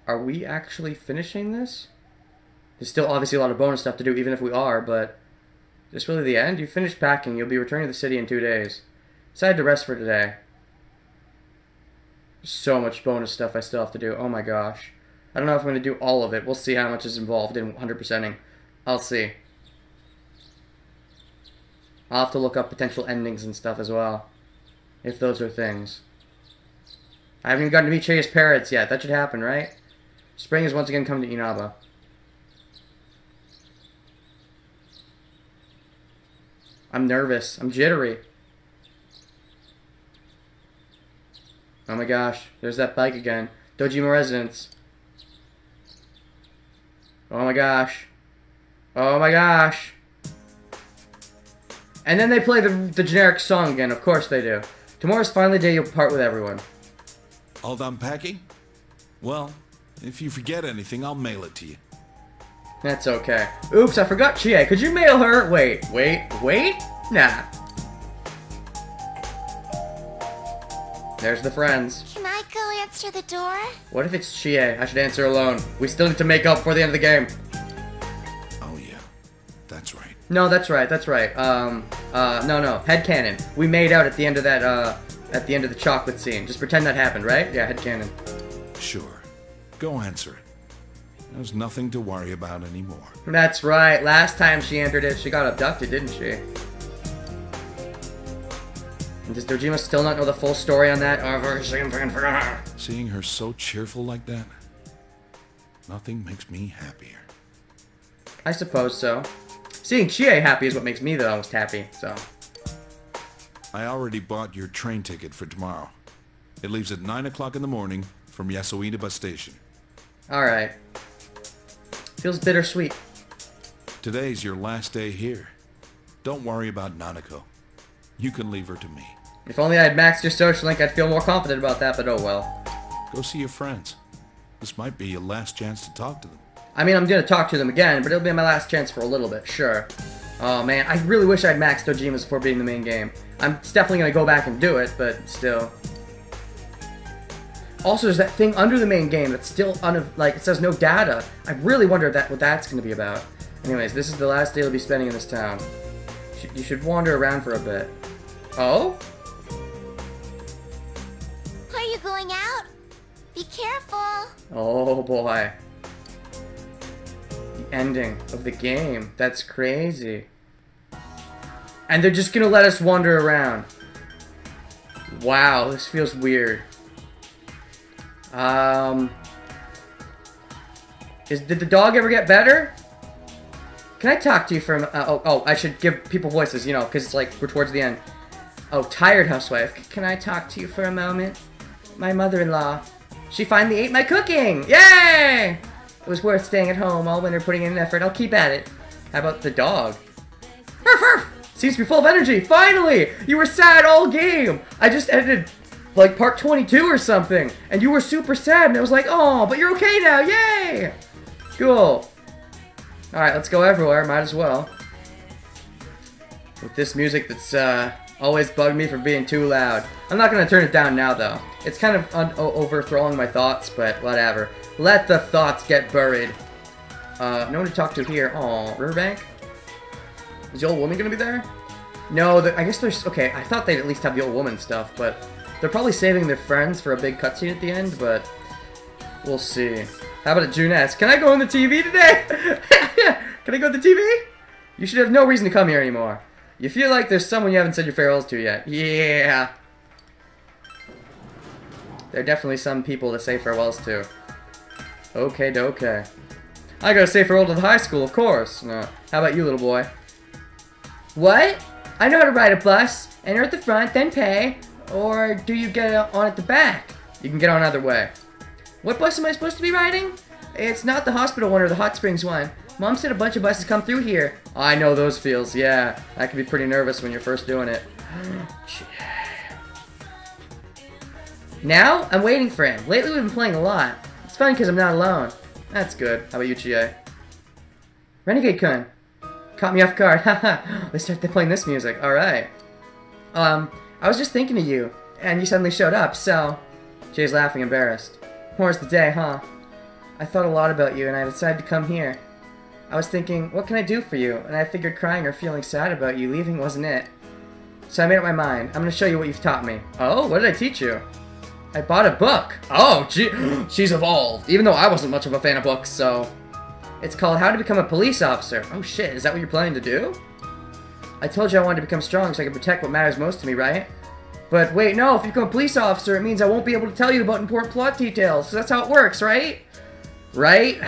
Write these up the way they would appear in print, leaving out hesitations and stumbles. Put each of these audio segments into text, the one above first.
Are we actually finishing this? There's still obviously a lot of bonus stuff to do, even if we are, but... Is this really the end? You finished packing. You'll be returning to the city in 2 days. Decided to rest for today. There's so much bonus stuff I still have to do. Oh my gosh. I don't know if I'm going to do all of it. We'll see how much is involved in 100%ing. I'll see. I'll have to look up potential endings and stuff as well. If those are things. I haven't even gotten to meet Chase Parrots yet. That should happen, right? Spring has once again come to Inaba. I'm nervous. I'm jittery. Oh my gosh. There's that bike again. Dojima Residence. Oh my gosh. Oh my gosh. And then they play the generic song again. Of course they do. Tomorrow's finally the day you'll part with everyone. All done packing? Well, if you forget anything, I'll mail it to you. That's okay. Oops, I forgot Chie. Could you mail her? Wait. Nah. There's the friends. Can I go answer the door? What if it's Chie? I should answer alone. We still need to make up before the end of the game. Oh yeah, that's right. No, that's right. No. Headcanon. We made out at the end of that, at the end of the chocolate scene. Just pretend that happened, right? Yeah, headcanon. Sure. Go answer it. There's nothing to worry about anymore. That's right. Last time she entered it, she got abducted, didn't she? And does Dojima still not know the full story on that? Seeing her so cheerful like that, nothing makes me happier. I suppose so. Seeing Chie happy is what makes me the most happy, so. I already bought your train ticket for tomorrow. It leaves at 9 o'clock in the morning from Yasuida Bus Station. Alright. Feels bittersweet. Today's your last day here. Don't worry about Nanako. You can leave her to me. If only I had maxed your social link, I'd feel more confident about that, but oh well. Go see your friends. This might be your last chance to talk to them. I mean, I'm gonna talk to them again, but it'll be my last chance for a little bit, sure. Oh man, I really wish I'd maxed Dojima's before beating the main game. I'm definitely gonna go back and do it, but still. Also, there's that thing under the main game that's still it says no data. I really wonder what that's gonna be about. Anyways, this is the last day you'll be spending in this town. You should wander around for a bit. Oh? Are you going out? Be careful. Oh boy. The ending of the game. That's crazy. And they're just gonna let us wander around. Wow, this feels weird. Did the dog ever get better? Can I talk to you for a I should give people voices, you know, because it's like, we're towards the end. Oh, tired housewife. Can I talk to you for a moment? My mother-in-law. She finally ate my cooking! Yay! It was worth staying at home all winter putting in an effort. I'll keep at it. How about the dog? Arf, arf! Seems to be full of energy. Finally! You were sad all game! I just edited, like, part 22 or something, and you were super sad, and I was like, oh, but you're okay now! Yay! Cool. Alright, let's go everywhere. Might as well. With this music that's, always bugged me for being too loud. I'm not gonna turn it down now, though. It's kind of overthrowing my thoughts, but whatever. Let the thoughts get buried. No one to talk to here. Aw, Riverbank? Is the old woman gonna be there? No, I guess there's... Okay, I thought they'd at least have the old woman stuff, but... They're probably saving their friends for a big cutscene at the end, but... We'll see. How about a Juness? Can I go on the TV today? Can I go on the TV? You should have no reason to come here anymore. You feel like there's someone you haven't said your farewells to yet. Yeah. There are definitely some people to say farewells to. Okay, okay. I gotta say farewell to the high school, of course. No. How about you, little boy? What? I know how to ride a bus. Enter at the front, then pay. Or do you get on at the back? You can get on either way. What bus am I supposed to be riding? It's not the hospital one or the hot springs one. Mom said a bunch of buses come through here. I know those feels, yeah. I can be pretty nervous when you're first doing it. Now, I'm waiting for him. Lately we've been playing a lot. It's fun because I'm not alone. That's good. How about you, Chie? Renegade-kun. Caught me off guard. Haha. Let's start playing this music. Alright. I was just thinking of you, and you suddenly showed up, so... Chie's laughing, embarrassed. More's the day, huh? I thought a lot about you and I decided to come here. I was thinking, what can I do for you? And I figured crying or feeling sad about you leaving wasn't it. So I made up my mind. I'm going to show you what you've taught me. Oh, what did I teach you? I bought a book. Oh, gee, she's evolved. Even though I wasn't much of a fan of books, so... It's called How to Become a Police Officer. Oh shit, is that what you're planning to do? I told you I wanted to become strong so I could protect what matters most to me, right? But wait, no, if you become a police officer, it means I won't be able to tell you about important plot details. So that's how it works, right? Right?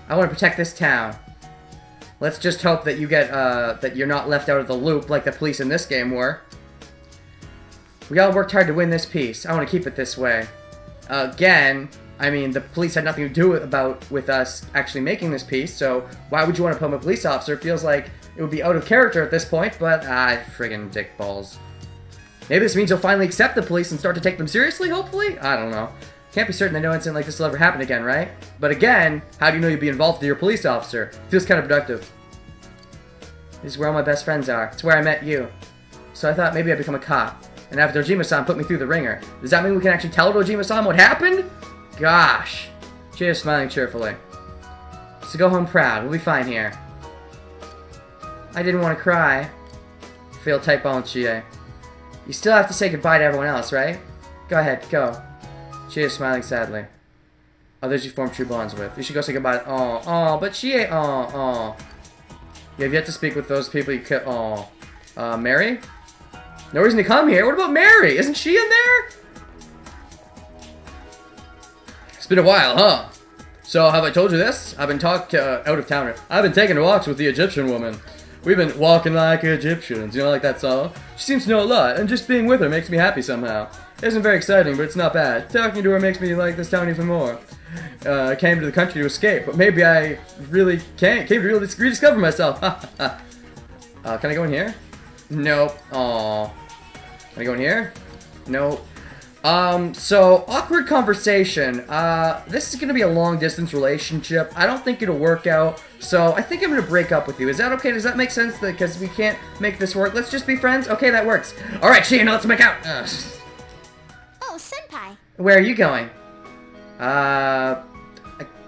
I want to protect this town. Let's just hope that you get, that you're not left out of the loop like the police in this game were. We all worked hard to win this piece. I want to keep it this way. Again, I mean, the police had nothing to do with us actually making this piece, so why would you want to become a police officer? It feels like it would be out of character at this point, but, friggin' dick balls. Maybe this means you'll finally accept the police and start to take them seriously, hopefully? I don't know. Can't be certain that no incident like this will ever happen again, right? But again, how do you know you'll be involved with your police officer? Feels kind of productive. This is where all my best friends are. It's where I met you. So I thought maybe I'd become a cop. And have Dojima-san put me through the ringer. Does that mean we can actually tell Dojima-san what happened? Gosh. Chie is smiling cheerfully. So go home proud. We'll be fine here. I didn't want to cry. Feel tight bone, Chie. You still have to say goodbye to everyone else, right? Go ahead, go. Chie is smiling sadly. Others you form true bonds with. You should go say goodbye. Oh, but Chie, oh. You have yet to speak with those people you could. Mary? No reason to come here. What about Mary? Isn't she in there? It's been a while, huh? So, have I told you this? I've been out of town. I've been taking walks with the Egyptian woman. We've been walking like Egyptians. You know, like that song? She seems to know a lot, and just being with her makes me happy somehow. It isn't very exciting, but it's not bad. Talking to her makes me like this town even more. I came to the country to escape, but maybe I really came to really rediscover myself. Can I go in here? Nope. Aww. Can I go in here? Nope. So, awkward conversation. This is gonna be a long-distance relationship. I don't think it'll work out, so I think I'm gonna break up with you. Is that okay? Does that make sense? Because we can't make this work. Let's just be friends? Okay, that works. Alright, Shia, now let's make out! Oh, Senpai. Where are you going?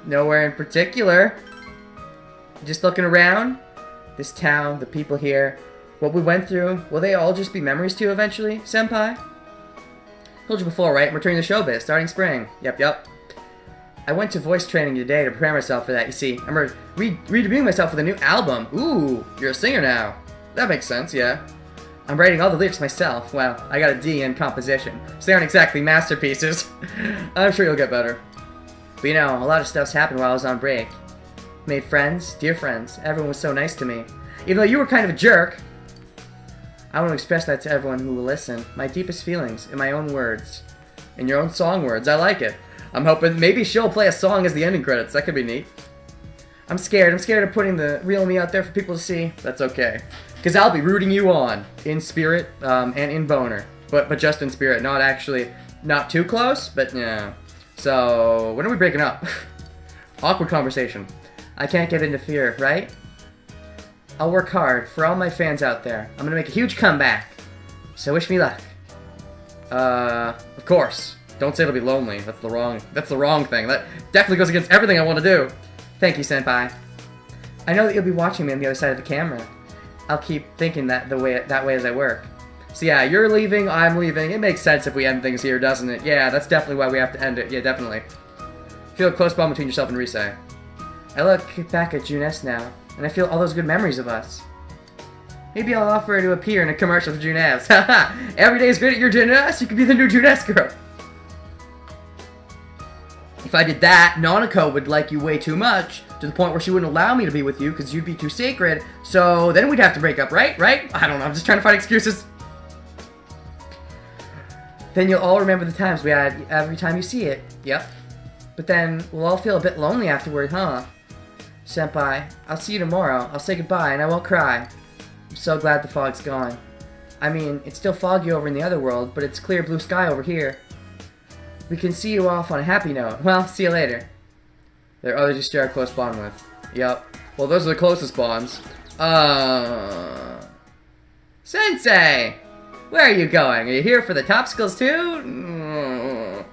Nowhere in particular. Just looking around. This town, the people here. What we went through, will they all just be memories to you eventually, Senpai? Told you before, right? I'm returning to showbiz, starting spring. Yep. I went to voice training today to prepare myself for that, you see. I'm redebuting myself with a new album. Ooh, you're a singer now. That makes sense, yeah. I'm writing all the lyrics myself. Well, I got a D in composition, so they aren't exactly masterpieces. I'm sure you'll get better. But you know, a lot of stuff's happened while I was on break. Made friends, dear friends. Everyone was so nice to me. Even though you were kind of a jerk. I want to express that to everyone who will listen. My deepest feelings, in my own words. In your own song words. I like it. I'm hoping maybe she'll play a song as the ending credits. That could be neat. I'm scared. I'm scared of putting the real me out there for people to see. That's okay. Because I'll be rooting you on. In spirit, and in boner. But just in spirit. Not actually, not too close, but yeah. So, when are we breaking up? Awkward conversation. I can't get into fear, right? I'll work hard for all my fans out there. I'm gonna make a huge comeback. So wish me luck. Of course. Don't say it'll be lonely. That's the wrong thing. That definitely goes against everything I want to do. Thank you, Senpai. I know that you'll be watching me on the other side of the camera. I'll keep thinking that way as I work. So yeah, you're leaving, I'm leaving. It makes sense if we end things here, doesn't it? Yeah, that's definitely why we have to end it. Yeah, definitely. Feel a close bond between yourself and Rise. I look back at Junes now, and I feel all those good memories of us. Maybe I'll offer her to appear in a commercial for Junes. Haha! Every day is great at your Junes, you could be the new Junes girl. If I did that, Nanako would like you way too much, to the point where she wouldn't allow me to be with you because you'd be too sacred, so then we'd have to break up, right? Right? I don't know, I'm just trying to find excuses. Then you'll all remember the times we had every time you see it. Yep. But then we'll all feel a bit lonely afterward, huh? Senpai, I'll see you tomorrow. I'll say goodbye and I won't cry. I'm so glad the fog's gone. I mean, it's still foggy over in the other world, but it's clear blue sky over here. We can see you off on a happy note. Well, see you later. There are others you share a close bond with. Yep. Well, those are the closest bonds. Sensei! Where are you going? Are you here for the top skills too?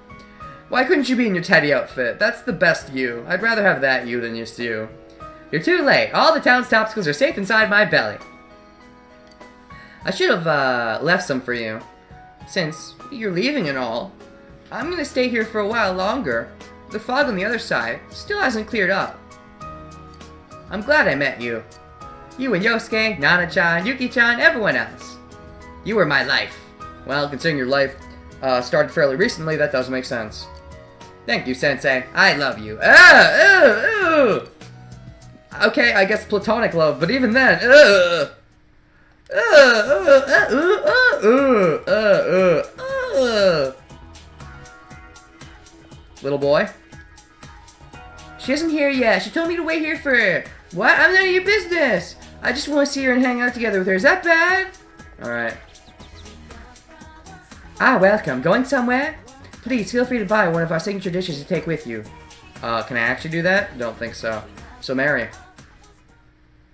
Why couldn't you be in your Teddy outfit? That's the best you. I'd rather have that you than just you. You're too late. All the town's topsicles are safe inside my belly. I should have left some for you. Since you're leaving and all, I'm gonna stay here for a while longer. The fog on the other side still hasn't cleared up. I'm glad I met you. You and Yosuke, Nana-chan, Yuki-chan, everyone else. You were my life. Well, considering your life started fairly recently, that does make sense. Thank you, Sensei. I love you. Okay, I guess platonic love, but even then, Little boy? She isn't here yet. She told me to wait here for her. What? I'm none of your business. I just want to see her and hang out together with her. Is that bad? Alright. Ah, welcome. Going somewhere? Please, feel free to buy one of our signature dishes to take with you. Can I actually do that? Don't think so. So, Mary.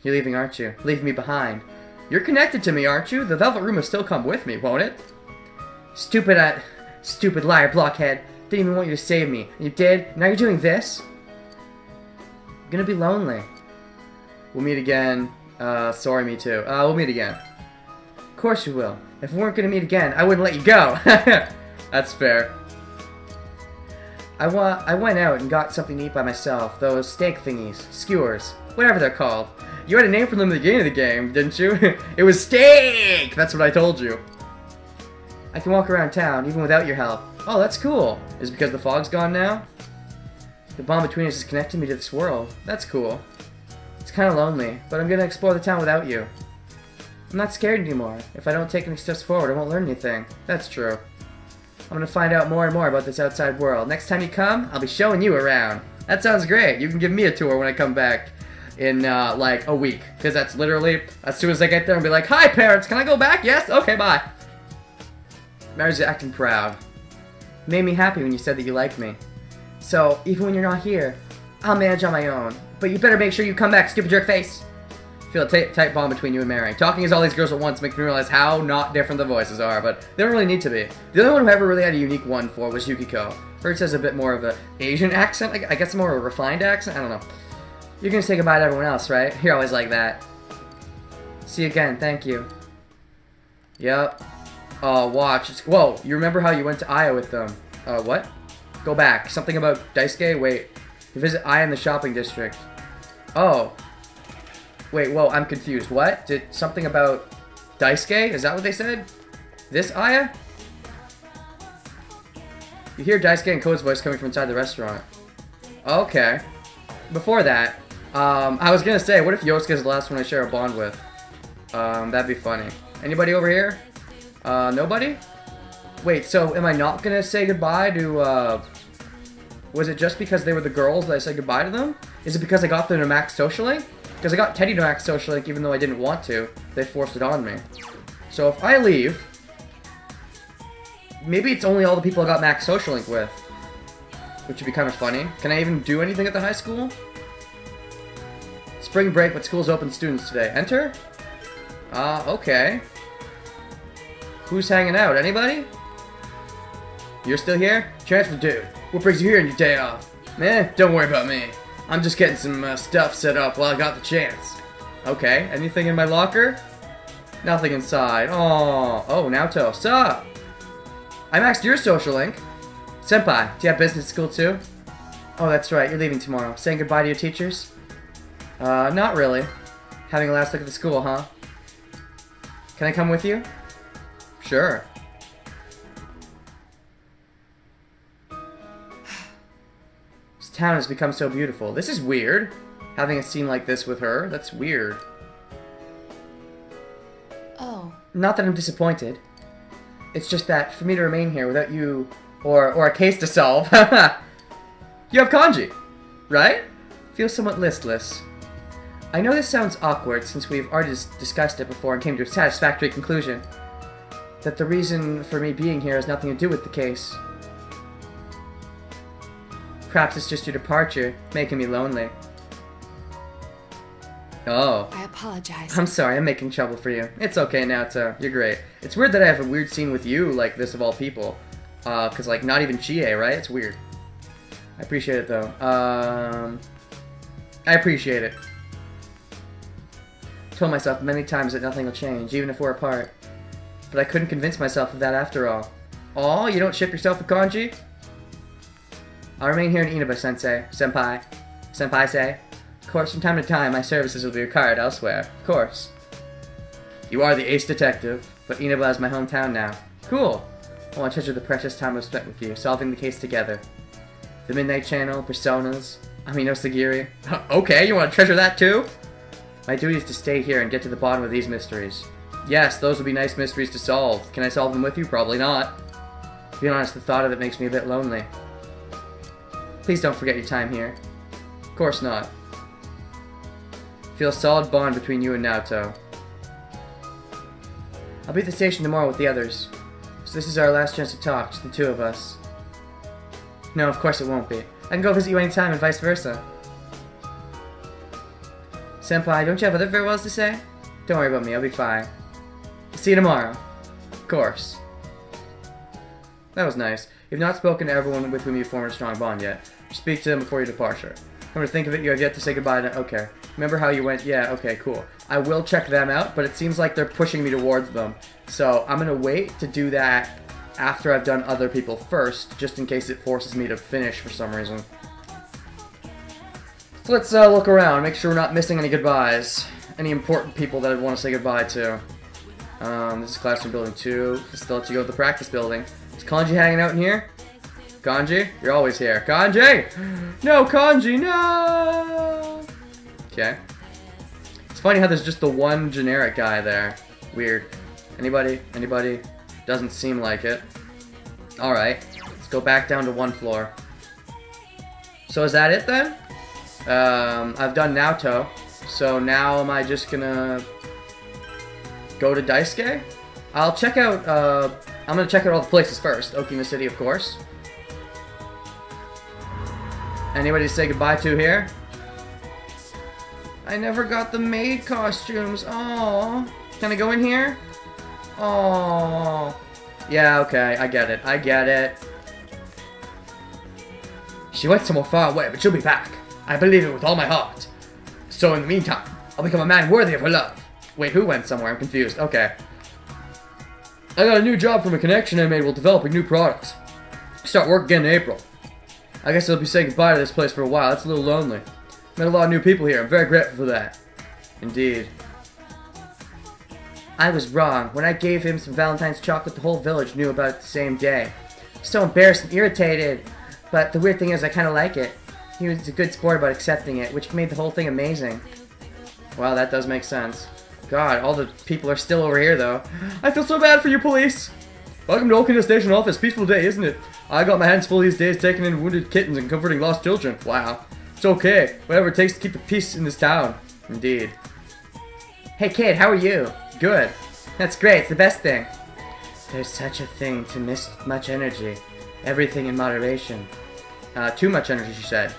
You're leaving, aren't you? Leaving me behind. You're connected to me, aren't you? The Velvet Room will still come with me, won't it? Stupid liar, blockhead. Didn't even want you to save me. And you did? Now you're doing this? I'm gonna be lonely. We'll meet again. Sorry, me too. We'll meet again. Of course you will. If we weren't gonna meet again, I wouldn't let you go. That's fair. I went out and got something to eat by myself. Those steak thingies. Skewers. Whatever they're called. You had a name for them at the beginning of the game, didn't you? It was steak! That's what I told you. I can walk around town, even without your help. Oh, that's cool. Is it because the fog's gone now? The bond between us is connecting me to this world. That's cool. It's kind of lonely, but I'm gonna explore the town without you. I'm not scared anymore. If I don't take any steps forward, I won't learn anything. That's true. I'm gonna find out more and more about this outside world. Next time you come, I'll be showing you around. That sounds great. You can give me a tour when I come back in, like, a week. Because that's literally, as soon as I get there, I'll be like, hi, parents, can I go back? Yes? Okay, bye. Mary's acting proud. It made me happy when you said that you liked me. So, even when you're not here, I'll manage on my own. But you better make sure you come back, stupid jerk face. Feel a tight bond between you and Mary. Talking as all these girls at once makes me realize how not different the voices are, but they don't really need to be. The only one who ever really had a unique one for was Yukiko. Hers has a bit more of an Asian accent, I guess more of a refined accent, I don't know. You're gonna say goodbye to everyone else, right? You're always like that. See you again, thank you. Yep. Oh, watch. Whoa, you remember how you went to Aya with them? What? Go back. Something about Daisuke? Wait. You visit Aya in the shopping district. Oh. Wait, whoa, I'm confused. What? Did something about Daisuke? Is that what they said? This Aya? You hear Daisuke and Code's voice coming from inside the restaurant. Okay. Before that, I was gonna say, what if Yosuke's the last one I share a bond with? That'd be funny. Anybody over here? Nobody? Wait, so am I not gonna say goodbye to, was it just because they were the girls that I said goodbye to them? Is it because I got them to Max Social Link? Because I got Teddy to Max Social Link even though I didn't want to. They forced it on me. So if I leave, maybe it's only all the people I got Max Social Link with. Which would be kind of funny. Can I even do anything at the high school? Spring break, but school's open students today. Enter? Okay. Who's hanging out? Anybody? You're still here? Transfer dude. What brings you here on your day off? Eh, don't worry about me. I'm just getting some stuff set up while I got the chance. Okay, anything in my locker? Nothing inside. Oh, Naoto, sup? I maxed your social link. Senpai, do you have business at school too? Oh, that's right, you're leaving tomorrow. Saying goodbye to your teachers? Not really. Having a last look at the school, huh? Can I come with you? Sure. This town has become so beautiful. This is weird. Having a scene like this with her, that's weird. Oh. Not that I'm disappointed. It's just that for me to remain here without you or a case to solve. You have kanji, right? Feel somewhat listless. I know this sounds awkward since we've already discussed it before and came to a satisfactory conclusion. That the reason for me being here has nothing to do with the case. Perhaps it's just your departure, making me lonely. Oh. I apologize. I'm sorry, I'm making trouble for you. It's okay, Naoto. You're great. It's weird that I have a weird scene with you like this of all people. Cause like not even Chie, right? It's weird. I appreciate it, though. I appreciate it. Told myself many times that nothing will change, even if we're apart. But I couldn't convince myself of that after all. Aw, you don't ship yourself with Kanji? I'll remain here in Inaba-sensei, senpai. Senpai-say. Of course, from time to time, my services will be required elsewhere. Of course. You are the ace detective, but Inaba is my hometown now. Cool. I want to treasure the precious time I've spent with you, solving the case together. The Midnight Channel, Personas, Amino Sagiri. Okay, you want to treasure that too? My duty is to stay here and get to the bottom of these mysteries. Yes, those would be nice mysteries to solve. Can I solve them with you? Probably not. To be honest, the thought of it makes me a bit lonely. Please don't forget your time here. Of course not. Feel a solid bond between you and Naoto. I'll be at the station tomorrow with the others. So this is our last chance to talk, just the two of us. No, of course it won't be. I can go visit you anytime and vice versa. Senpai, don't you have other farewells to say? Don't worry about me, I'll be fine. See you tomorrow. Of course. That was nice. You've not spoken to everyone with whom you formed a strong bond yet. Speak to them before your departure. Come to think of it, you have yet to say goodbye to... Okay. Remember how you went? Yeah, okay, cool. I will check them out, but it seems like they're pushing me towards them. So I'm gonna wait to do that after I've done other people first, just in case it forces me to finish for some reason. So let's look around, make sure we're not missing any goodbyes. Any important people that I'd want to say goodbye to. This is Classroom Building 2. Still let you go to the practice building. Is Kanji hanging out in here? Kanji? You're always here. Kanji! No, Kanji, no! Okay. It's funny how there's just the one generic guy there. Weird. Anybody? Anybody? Doesn't seem like it. Alright. Let's go back down to one floor. So is that it then? I've done Naoto. So now am I just gonna go to Daisuke? I'll check out, I'm gonna check out all the places first. Okima City, of course. Anybody to say goodbye to here? I never got the maid costumes. Aww. Can I go in here? Aww. Yeah, okay, I get it. I get it. She went somewhere far away, but she'll be back. I believe it with all my heart. So in the meantime, I'll become a man worthy of her love. Wait, who went somewhere? I'm confused. Okay. I got a new job from a connection I made while developing new products. Start work again in April. I guess I'll be saying goodbye to this place for a while. It's a little lonely. Met a lot of new people here. I'm very grateful for that. Indeed. I was wrong. When I gave him some Valentine's chocolate, the whole village knew about it the same day. So embarrassed and irritated. But the weird thing is, I kind of like it. He was a good sport about accepting it, which made the whole thing amazing. Wow, that does make sense. God, all the people are still over here, though. I feel so bad for you, police! Welcome to Okina Station Office. Peaceful day, isn't it? I got my hands full these days taking in wounded kittens and comforting lost children. Wow. It's okay. Whatever it takes to keep the peace in this town. Indeed. Hey, kid, how are you? Good. That's great. It's the best thing. There's such a thing to miss much energy. Everything in moderation. Too much energy, she said.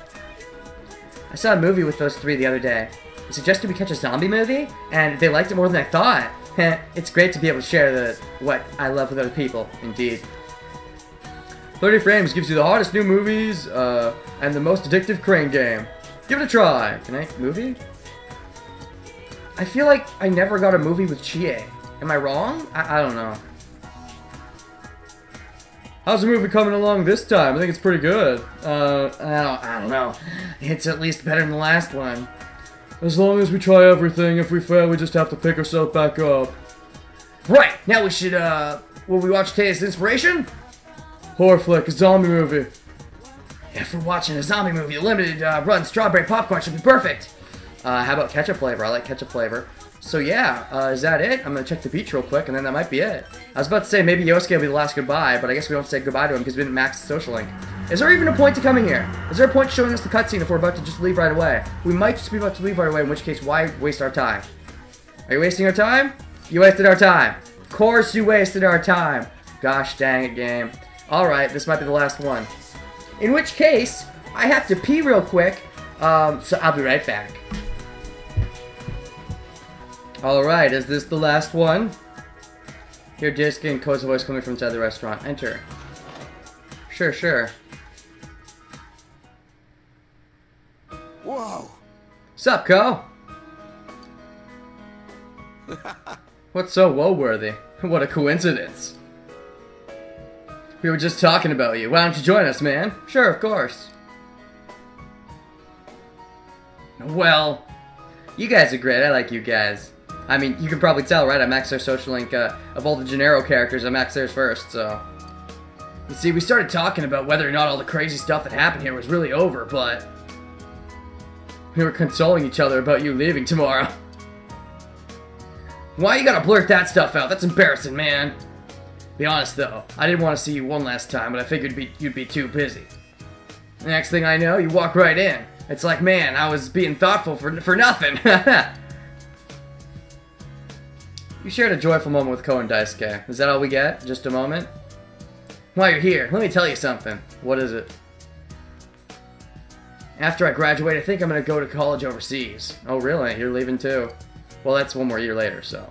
I saw a movie with those three the other day. They suggested we catch a zombie movie, and they liked it more than I thought. It's great to be able to share what I love with other people, indeed. 30 frames gives you the hottest new movies, and the most addictive crane game. Give it a try. Can I? Movie? I feel like I never got a movie with Chie. Am I wrong? I don't know. How's the movie coming along this time? I think it's pretty good. I don't know. It's at least better than the last one. As long as we try everything, if we fail, we just have to pick ourselves back up. Right, now we should, will we watch today's inspiration? Horror flick, a zombie movie. If we're watching a zombie movie, a limited run strawberry popcorn should be perfect. How about ketchup flavor? I like ketchup flavor. So yeah, is that it? I'm gonna check the beach real quick, and then that might be it. I was about to say maybe Yosuke will be the last goodbye, but I guess we don't say goodbye to him because we didn't max the social link. Is there even a point to coming here? Is there a point to showing us the cutscene if we're about to just leave right away? We might just be about to leave right away, in which case, why waste our time? Are you wasting our time? You wasted our time. Of course you wasted our time. Gosh dang it, game. Alright, this might be the last one. In which case, I have to pee real quick, so I'll be right back. Alright, is this the last one? Hear Daisuke and Ko's voice coming from inside the restaurant. Enter. Sure, sure. Whoa! Sup, Ko? What's so woe-worthy? What a coincidence. We were just talking about you. Why don't you join us, man? Sure, of course. Well, you guys are great. I like you guys. I mean, you can probably tell, right? I maxed their social link. Of all the Gennaro characters, I maxed theirs first, so... You see, we started talking about whether or not all the crazy stuff that happened here was really over, but... We were consoling each other about you leaving tomorrow. Why you gotta blurt that stuff out? That's embarrassing, man. Be honest, though. I didn't want to see you one last time, but I figured you'd be too busy. The next thing I know, you walk right in. It's like, man, I was being thoughtful for nothing. You shared a joyful moment with Ko and Daisuke. Is that all we get? Just a moment? While you're here, let me tell you something. What is it? After I graduate, I think I'm gonna go to college overseas. Oh, really? You're leaving too? Well, that's one more year later, so.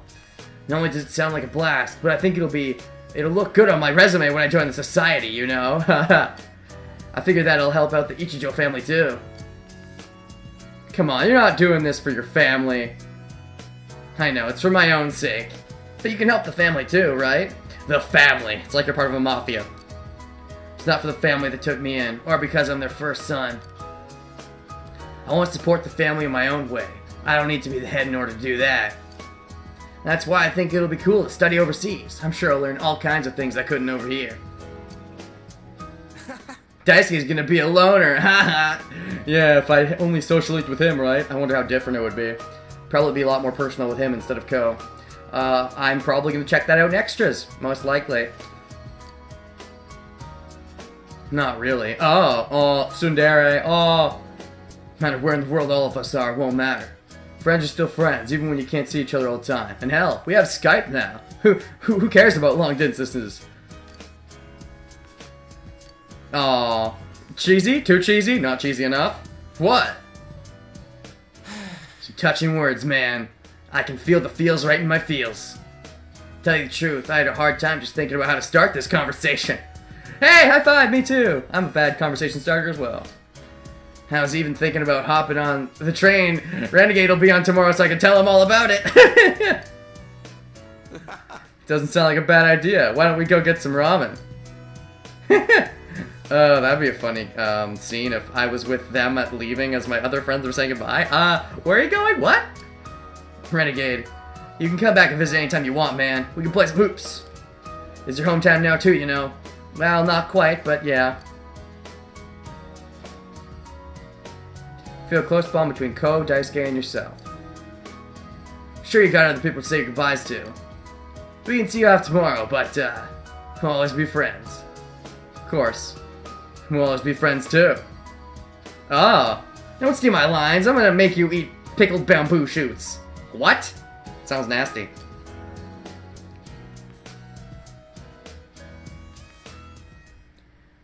Not only does it sound like a blast, but I think it'll look good on my resume when I join the society, you know? I figure that'll help out the Ichijo family too. Come on, you're not doing this for your family. I know, it's for my own sake. But you can help the family too, right? The family. It's like you're part of a mafia. It's not for the family that took me in, or because I'm their first son. I want to support the family in my own way. I don't need to be the head in order to do that. That's why I think it'll be cool to study overseas. I'm sure I'll learn all kinds of things I couldn't over here. Daisuke's gonna be a loner, haha. Yeah, if I only social linked with him, right? I wonder how different it would be. Probably be a lot more personal with him instead of Ko. I'm probably gonna check that out in extras, most likely. Not really. Oh, Tsundere, oh. No matter where in the world all of us are, it won't matter. Friends are still friends, even when you can't see each other all the time. And hell, we have Skype now. Who cares about long distances? Aw. Cheesy? Too cheesy? Not cheesy enough? What? Some touching words, man. I can feel the feels right in my feels. Tell you the truth, I had a hard time just thinking about how to start this conversation. Hey, high five, me too! I'm a bad conversation starter as well. I was even thinking about hopping on the train. Renegade will be on tomorrow so I can tell him all about it. Doesn't sound like a bad idea. Why don't we go get some ramen? Oh, that'd be a funny scene if I was with them at leaving as my other friends were saying goodbye. Where are you going? What? Renegade, you can come back and visit anytime you want, man. We can play some hoops. It's your hometown now too, you know. Well, not quite, but yeah. Feel a close bond between Ko, Daisuke, and yourself. Sure, you got other people to say goodbyes to. We can see you off tomorrow, but, we'll always be friends. Of course. We'll always be friends, too. Oh, don't steal my lines. I'm gonna make you eat pickled bamboo shoots. What? Sounds nasty.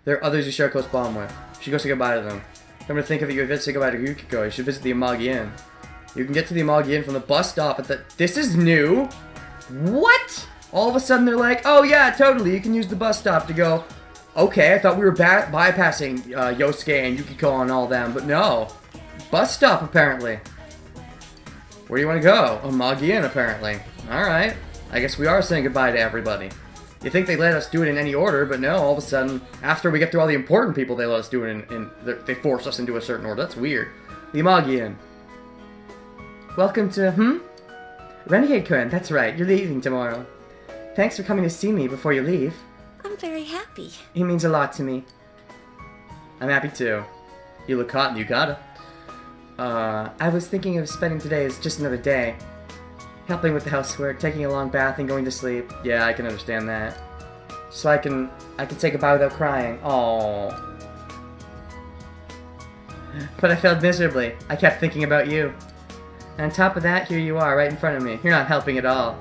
There are others you share a close bond with. You should go say goodbye to them. Come to think of it, you visit goodbye to Yukiko. You should visit the Amagi Inn. You can get to the Amagi Inn from the bus stop at the... This is new? What? All of a sudden they're like, oh yeah, totally, you can use the bus stop to go. Okay, I thought we were bypassing Yosuke and Yukiko and all them, but no. Bus stop, apparently. Where do you want to go? Amagi Inn, apparently. Alright. I guess we are saying goodbye to everybody. You think they let us do it in any order, but no, all of a sudden, after we get through all the important people, they let us do it they force us into a certain order. That's weird. The Amagi Inn. Welcome to, Renegade-kun, that's right, you're leaving tomorrow. Thanks for coming to see me before you leave. I'm very happy. It means a lot to me. I'm happy too. You look hot and you gotta. I was thinking of spending today as just another day. Helping with the housework, taking a long bath, and going to sleep. Yeah, I can understand that. So I can say goodbye without crying. Aww. But I failed miserably. I kept thinking about you. And on top of that, here you are, right in front of me. You're not helping at all.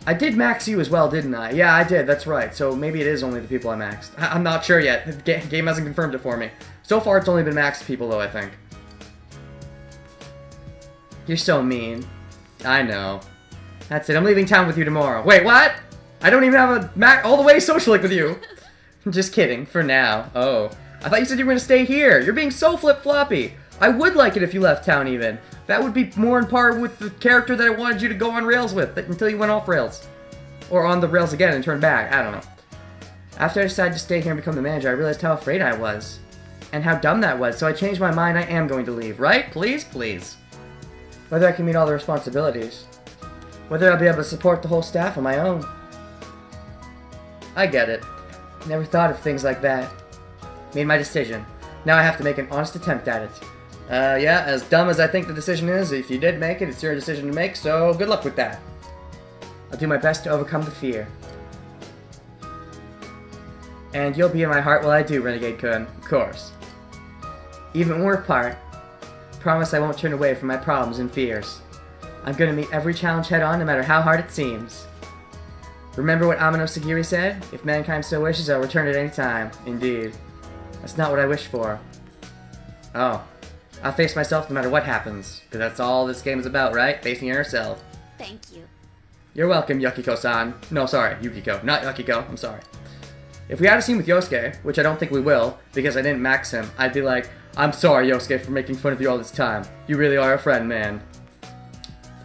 I did max you as well, didn't I? Yeah, I did, that's right. So maybe it is only the people I maxed. I'm not sure yet. The game hasn't confirmed it for me. So far, it's only been maxed people, though, I think. You're so mean. I know. That's it, I'm leaving town with you tomorrow. Wait, what? I don't even have a all the way social link with you. Just kidding, for now. Oh. I thought you said you were gonna stay here. You're being so flip-floppy. I would like it if you left town even. That would be more in par with the character that I wanted you to go on rails with until you went off rails. Or on the rails again and turned back. I don't know. After I decided to stay here and become the manager, I realized how afraid I was. And how dumb that was, so I changed my mind. I am going to leave, right? Please? Please. Whether I can meet all the responsibilities. Whether I'll be able to support the whole staff on my own. I get it. Never thought of things like that. Made my decision. Now I have to make an honest attempt at it. Yeah, as dumb as I think the decision is, if you did make it, it's your decision to make, so good luck with that. I'll do my best to overcome the fear. And you'll be in my heart while I do, Renegade-kun, of course. Even when we're apart, promise I won't turn away from my problems and fears. I'm gonna meet every challenge head-on, no matter how hard it seems. Remember what Amano Sagiri said? If mankind so wishes, I'll return at any time. Indeed. That's not what I wish for. Oh. I'll face myself no matter what happens. Because that's all this game is about, right? Facing yourself. Thank you. You're welcome, Yukiko-san. No, sorry, Yukiko. Not Yukiko. I'm sorry. If we had a scene with Yosuke, which I don't think we will, because I didn't max him, I'd be like, I'm sorry, Yosuke, for making fun of you all this time. You really are a friend, man.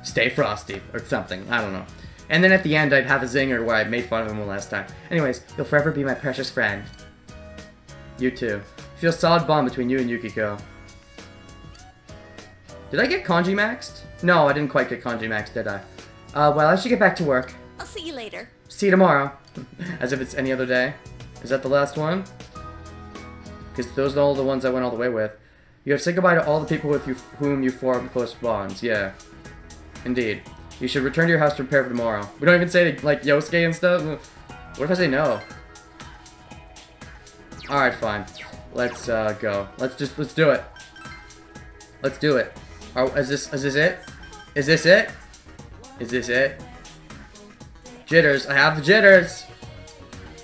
Stay frosty, or something. I don't know. And then at the end, I'd have a zinger where I made fun of him one last time. Anyways, you'll forever be my precious friend. You too. I feel a solid bond between you and Yukiko. Did I get kanji maxed? No, I didn't quite get kanji maxed, did I? Well, I should get back to work. I'll see you later. See you tomorrow. As if it's any other day. Is that the last one? Because those are all the ones I went all the way with. You have to say goodbye to all the people with whom you formed close bonds. Yeah. Indeed. You should return to your house to prepare for tomorrow. We don't even say, like, Yosuke and stuff. What if I say no? Alright, fine. Let's, go. Let's do it. Let's do it. Oh, is this it? Is this it? Is this it? Jitters. I have the jitters.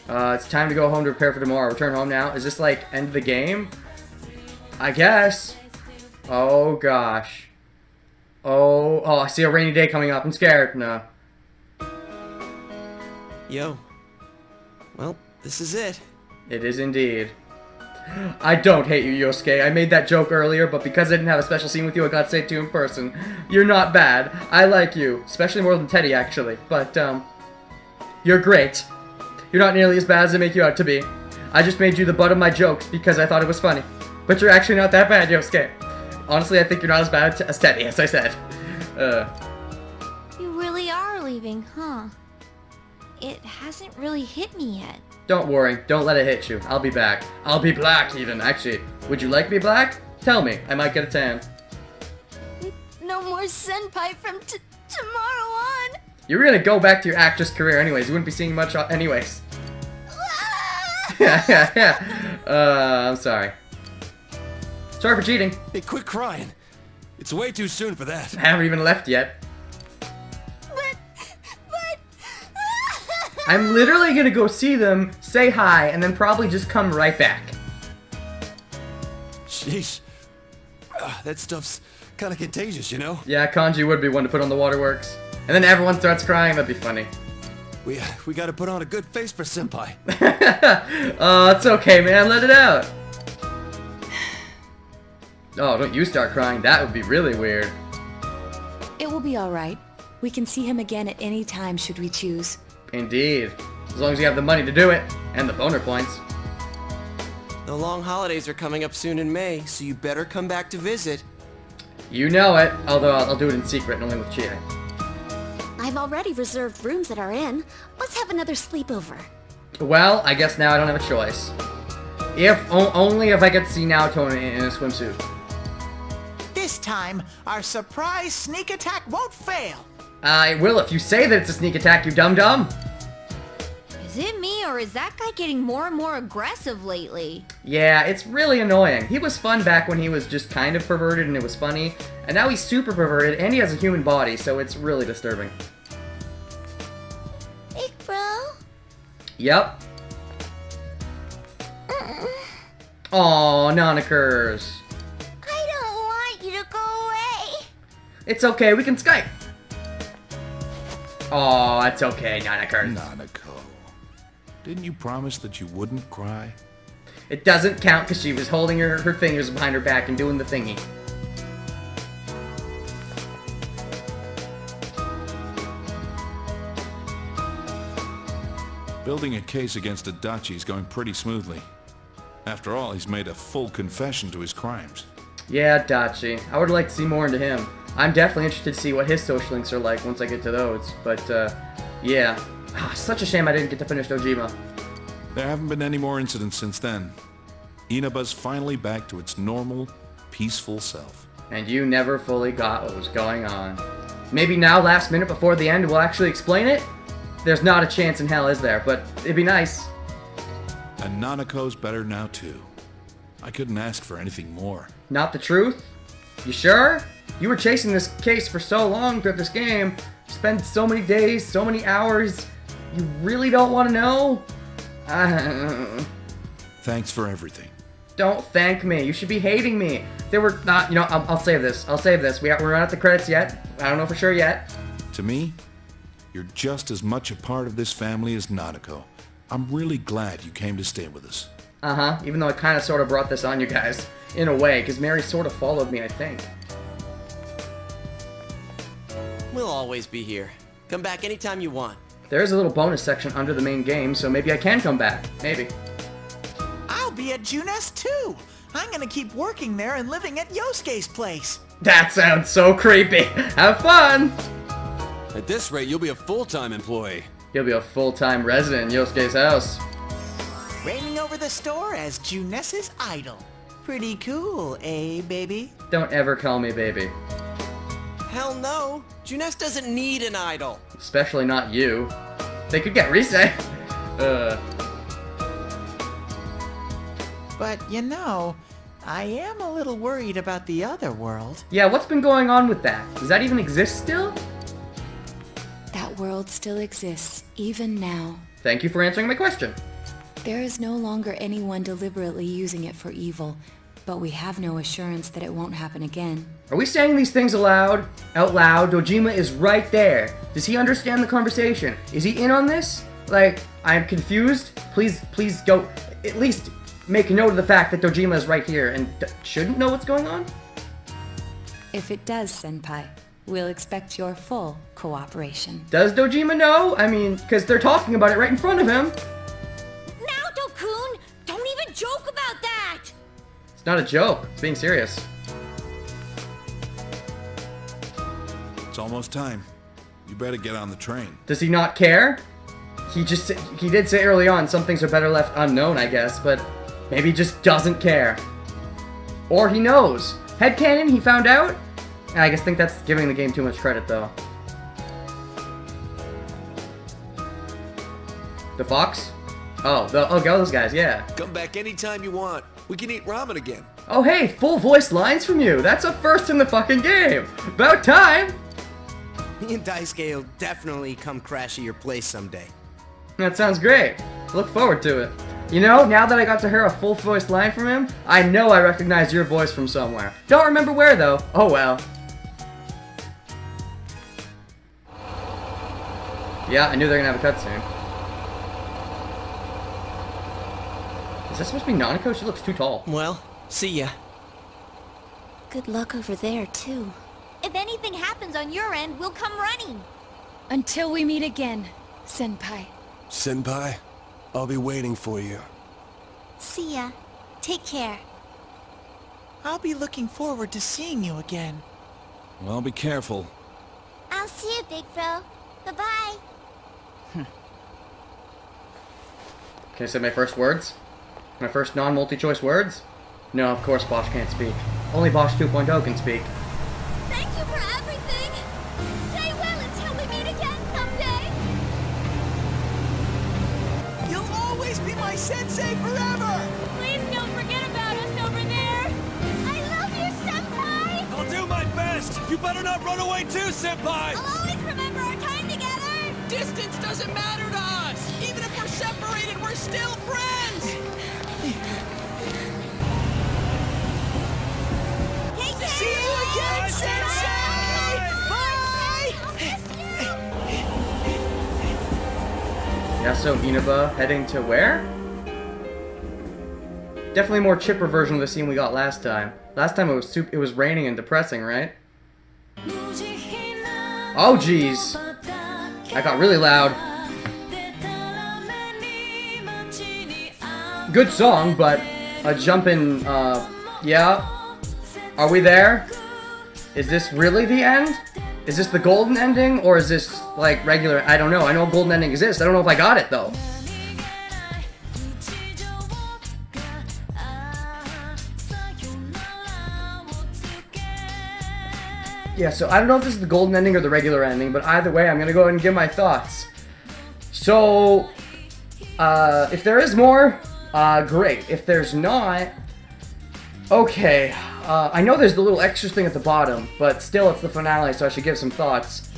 It's time to go home to prepare for tomorrow. Return home now. Is this like end of the game? I guess. Oh gosh. Oh, I see a rainy day coming up. I'm scared. No. Yo. Well, this is it. It is indeed. I don't hate you, Yosuke. I made that joke earlier, but because I didn't have a special scene with you, I got to say it to you in person. You're not bad. I like you. Especially more than Teddy, actually. But, you're great. You're not nearly as bad as I make you out to be. I just made you the butt of my jokes because I thought it was funny. But you're actually not that bad, Yosuke. Honestly, I think you're not as bad as Teddy, as I said. You really are leaving, huh? It hasn't really hit me yet. Don't worry. Don't let it hit you. I'll be back. I'll be black, even. Actually, would you like me black? Tell me. I might get a tan. No more senpai from tomorrow on. You're gonna go back to your actress career anyways. You wouldn't be seeing much anyways. I'm sorry. Sorry for cheating. Hey, quit crying. It's way too soon for that. I haven't even left yet. But... I'm literally gonna go see them, say hi, and then probably just come right back. Sheesh. That stuff's kind of contagious, you know? Yeah, Kanji would be one to put on the waterworks. And then everyone starts crying, that'd be funny. We gotta put on a good face for Senpai. Oh, it's okay, man, let it out. Oh, don't you start crying, that would be really weird. It will be alright. We can see him again at any time should we choose. Indeed. As long as you have the money to do it, and the boner points. The long holidays are coming up soon in May, so you better come back to visit. You know it, although I'll do it in secret and only with Chie. I've already reserved rooms at our inn. Let's have another sleepover. Well, I guess now I don't have a choice. Only if I get to see Naoto in a swimsuit. This time, our surprise sneak attack won't fail. I will if you say that it's a sneak attack, you dum-dum. Is it me, or is that guy getting more and more aggressive lately? Yeah, it's really annoying. He was fun back when he was just kind of perverted and it was funny. And now he's super perverted and he has a human body, so it's really disturbing. Big bro? Yep. Aw, Nanakers. I don't want you to go away. It's okay, we can Skype. Aw, it's okay, Nanakers. Nanako. Didn't you promise that you wouldn't cry? It doesn't count because she was holding her fingers behind her back and doing the thingy. Building a case against Adachi is going pretty smoothly. After all, he's made a full confession to his crimes. Yeah, Dachi. I would like to see more into him. I'm definitely interested to see what his social links are like once I get to those. But, yeah. Such a shame I didn't get to finish Dojima. There haven't been any more incidents since then. Inaba's finally back to its normal, peaceful self. And you never fully got what was going on. Maybe now, last minute before the end, we'll actually explain it? There's not a chance in hell, is there? But it'd be nice. And Nanako's better now, too. I couldn't ask for anything more. Not the truth? You sure? You were chasing this case for so long throughout this game. Spent so many days, so many hours. You really don't want to know? Thanks for everything. Don't thank me. You should be hating me. If they were not, you know, I'll save this. I'll save this. We're not at the credits yet. I don't know for sure yet. To me, you're just as much a part of this family as Nanako. I'm really glad you came to stay with us. Uh-huh. Even though I kind of sort of brought this on you guys. In a way, because Mary sort of followed me, I think. We'll always be here. Come back anytime you want. There is a little bonus section under the main game, so maybe I can come back. Maybe. I'll be at Junes too. I'm gonna keep working there and living at Yosuke's place. That sounds so creepy. Have fun! At this rate, you'll be a full-time employee. You'll be a full-time resident in Yosuke's house. Reigning over the store as Junes's idol. Pretty cool, eh, baby? Don't ever call me baby. Hell no. Junes doesn't need an idol. Especially not you. They could get reset. But, you know, I am a little worried about the other world. Yeah, what's been going on with that? Does that even exist still? That world still exists, even now. Thank you for answering my question. There is no longer anyone deliberately using it for evil, but we have no assurance that it won't happen again. Are we saying these things out loud? Dojima is right there. Does he understand the conversation? Is he in on this? Like, I'm confused. Please go. At least make a note of the fact that Dojima is right here and shouldn't know what's going on? If it does, Senpai, we'll expect your full cooperation. Does Dojima know? I mean, because they're talking about it right in front of him. Naoto-kun, don't even joke about that! It's not a joke. It's being serious. It's almost time. You better get on the train. Does he not care? He did say early on some things are better left unknown, I guess, but maybe he just doesn't care. Or he knows. Headcanon, he found out? I guess think that's giving the game too much credit, though. The fox? Oh, those guys, yeah. Come back anytime you want. We can eat ramen again. Oh, hey, full voice lines from you. That's a first in the fucking game. About time. Me and Daisuke will definitely come crash at your place someday. That sounds great. Look forward to it. You know, now that I got to hear a full voice line from him, I know I recognize your voice from somewhere. Don't remember where, though. Oh, well. Yeah, I knew they were gonna have a cutscene. Is that supposed to be Nanako? She looks too tall. Well, see ya. Good luck over there, too. If anything happens on your end, we'll come running. Until we meet again, Senpai. Senpai, I'll be waiting for you. See ya. Take care. I'll be looking forward to seeing you again. Well, be careful. I'll see you, Big Bro. Bye-bye. Can I say my first words? My first non-multi-choice words? No, of course Bosch can't speak. Only Bosch 2.0 can speak. Thank you for everything. Stay well until we meet again someday. You'll always be my sensei forever! Please don't forget about us over there. I love you, Senpai. I'll do my best. You better not run away too, Senpai. I'll always remember our time together. Distance doesn't matter to us! Even if we're separated, we're still friends! Take care. See you again, Sensei! Bye! I'll miss you. Yeah, so Inaba heading to where? Definitely a more chipper version of the scene we got last time. Last time it was raining and depressing, right? Oh jeez. That got really loud. Good song, but a jumpin', yeah. Are we there? Is this really the end? Is this the golden ending, or is this, like, regular? I don't know. I know a golden ending exists. I don't know if I got it, though. Yeah, so I don't know if this is the golden ending or the regular ending, but either way, I'm gonna go ahead and give my thoughts. So, if there is more, great. If there's not, okay. I know there's the little extra thing at the bottom, but still it's the finale, so I should give some thoughts.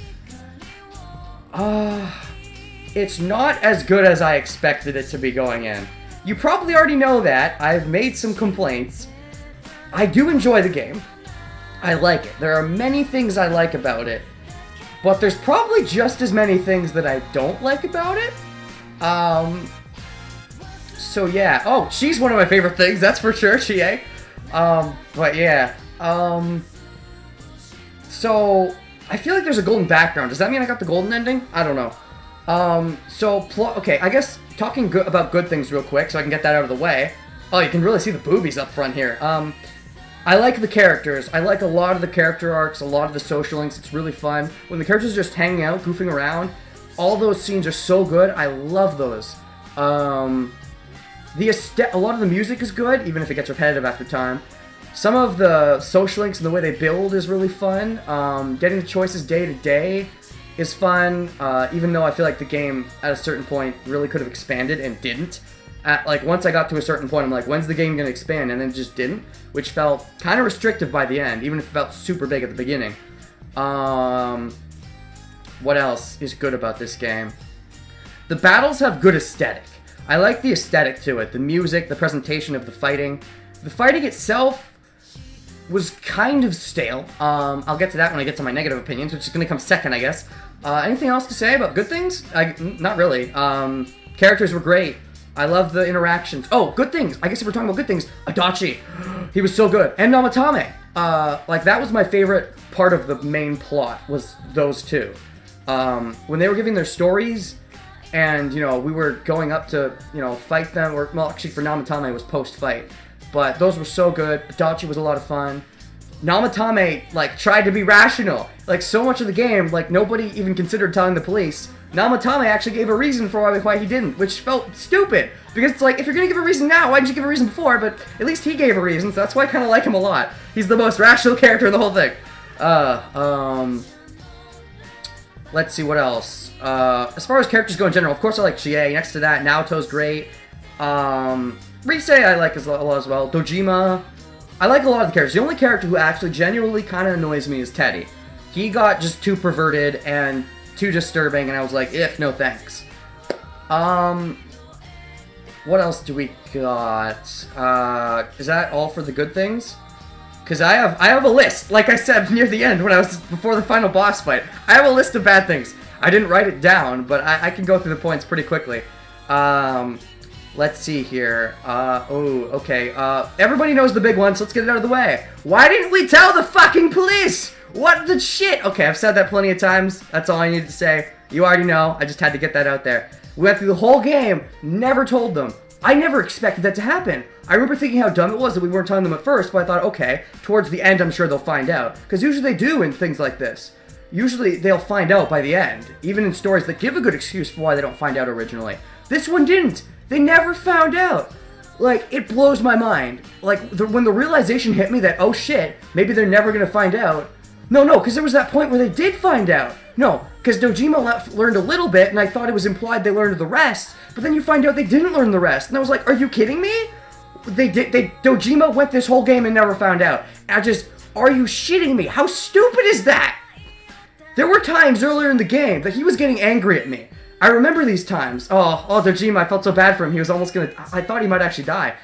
It's not as good as I expected it to be going in. You probably already know that. I've made some complaints. I do enjoy the game. I like it. There are many things I like about it, but there's probably just as many things that I don't like about it. So yeah. Oh, she's one of my favorite things, that's for sure, Chie. But yeah. So, I feel like there's a golden background. Does that mean I got the golden ending? I don't know. Okay, I guess talking about good things real quick so I can get that out of the way. Oh, you can really see the boobies up front here. I like the characters. I like a lot of the character arcs, a lot of the social links. It's really fun. When the characters are just hanging out, goofing around, all those scenes are so good. I love those. A lot of the music is good, even if it gets repetitive after time. Some of the social links and the way they build is really fun. Getting the choices day to day is fun, even though I feel like the game, at a certain point, really could have expanded and didn't. Like, once I got to a certain point, I'm like, when's the game going to expand? And then it just didn't, which felt kind of restrictive by the end, even if it felt super big at the beginning. What else is good about this game? The battles have good aesthetic. I like the aesthetic to it, the music, the presentation of the fighting. The fighting itself was kind of stale. I'll get to that when I get to my negative opinions, which is going to come second, I guess. Anything else to say about good things? Not really. Characters were great. I love the interactions. Oh, good things. I guess if we're talking about good things, Adachi. He was so good. And Namatame. Like, that was my favorite part of the main plot, was those two. When they were giving their stories, and, you know, we were going up to, you know, fight them, or, well, actually for Namatame it was post-fight. But those were so good. Adachi was a lot of fun. Namatame, like, tried to be rational. Like, so much of the game, like, nobody even considered telling the police. Namatame actually gave a reason for why he didn't, which felt stupid. Because it's like, if you're gonna give a reason now, why didn't you give a reason before? But at least he gave a reason, so that's why I kind of like him a lot. He's the most rational character in the whole thing. Let's see, what else? As far as characters go in general, of course I like Chie. Next to that, Naoto's great. Rise I like a lot as well. Dojima. I like a lot of the characters. The only character who actually genuinely kind of annoys me is Teddy. He got just too perverted and too disturbing, and I was like, no thanks. What else do we got? Is that all for the good things? Because I have a list, like I said near the end, before the final boss fight. I have a list of bad things. I didn't write it down, but I can go through the points pretty quickly. Let's see here. Okay. Everybody knows the big one, so let's get it out of the way. Why didn't we tell the fucking police? What the shit? Okay, I've said that plenty of times. That's all I needed to say. You already know. I just had to get that out there. We went through the whole game, never told them. I never expected that to happen. I remember thinking how dumb it was that we weren't telling them at first, but I thought, okay, towards the end I'm sure they'll find out. Because usually they do in things like this. Usually they'll find out by the end, even in stories that give a good excuse for why they don't find out originally. This one didn't. They never found out. Like, it blows my mind. Like, when the realization hit me that, oh shit, maybe they're never gonna find out. No, because there was that point where they did find out. No, because Dojima learned a little bit, and I thought it was implied they learned the rest, but then you find out they didn't learn the rest, and I was like, are you kidding me? Dojima went this whole game and never found out. Are you shitting me? How stupid is that? There were times earlier in the game that he was getting angry at me. I remember these times. Oh, Dojima, I felt so bad for him. He was almost gonna... I thought he might actually die.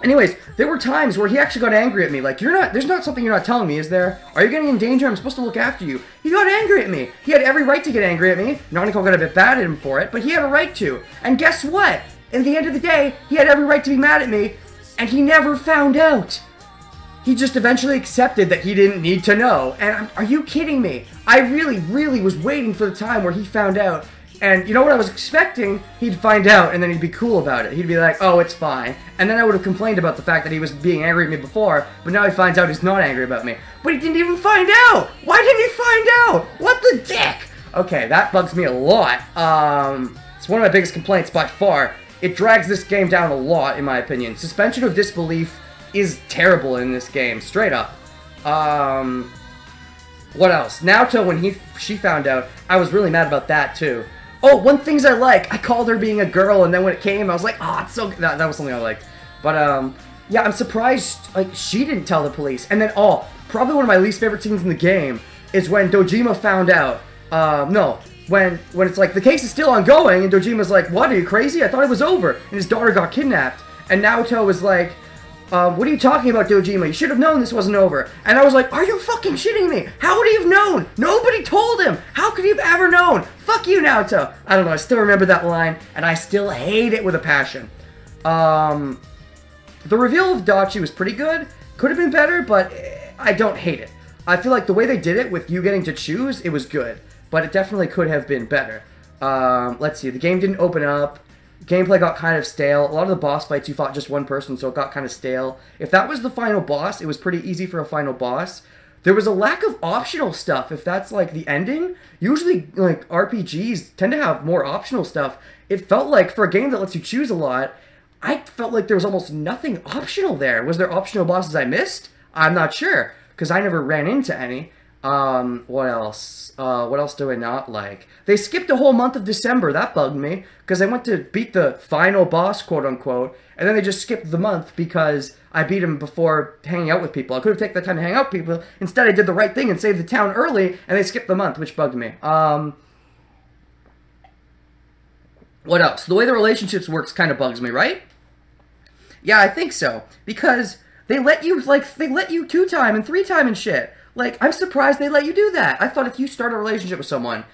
Anyways, there were times where he actually got angry at me. Like, there's not something you're not telling me, is there? Are you getting in danger? I'm supposed to look after you. He got angry at me. He had every right to get angry at me. Nanako got a bit bad at him for it, but he had a right to. And guess what? at the end of the day, he had every right to be mad at me, and he never found out. He just eventually accepted that he didn't need to know. And are you kidding me? I really, really was waiting for the time where he found out. And you know what I was expecting? He'd find out and then he'd be cool about it. He'd be like, oh, it's fine. And then I would have complained about the fact that he was being angry at me before, but now he finds out he's not angry about me. But he didn't even find out! Why didn't he find out? What the dick? Okay, that bugs me a lot. It's one of my biggest complaints by far. It drags this game down a lot, in my opinion. Suspension of disbelief is terrible in this game, straight up. What else? Naoto, when she found out, I was really mad about that too. Oh, one things I like, I called her being a girl, and then when it came, I was like, oh, it's so good. That was something I liked. But, yeah, I'm surprised, like, she didn't tell the police. And then, probably one of my least favorite scenes in the game is when Dojima found out, when it's like, the case is still ongoing, and Dojima's like, what, are you crazy? I thought it was over. And his daughter got kidnapped. And Naoto was like, what are you talking about, Dojima? You should have known this wasn't over. And I was like, are you fucking shitting me? How would he have known? Nobody told him. How could he have ever known? Fuck you, Naoto. I don't know, I still remember that line, and I still hate it with a passion. The reveal of Dachi was pretty good. Could have been better, but I don't hate it. I feel like the way they did it with you getting to choose, it was good. But it definitely could have been better. Let's see, the game didn't open up. Gameplay got kind of stale. A lot of the boss fights you fought just one person, so it got kind of stale. If that was the final boss, it was pretty easy for a final boss. There was a lack of optional stuff, if that's like the ending. Usually, like, RPGs tend to have more optional stuff. It felt like, for a game that lets you choose a lot, I felt like there was almost nothing optional there. Was there optional bosses I missed? I'm not sure, because I never ran into any. What else? What else do I not like? They skipped a whole month of December. That bugged me, because I went to beat the final boss, quote-unquote, and then they just skipped the month because I beat him before hanging out with people. I could have taken the time to hang out with people. Instead, I did the right thing and saved the town early, and they skipped the month, which bugged me. What else? The way the relationships works kind of bugs me, right? Yeah, I think so, because they let you, like, they let you 2-time and 3-time and shit. Like, I'm surprised they let you do that. I thought if you start a relationship with someone,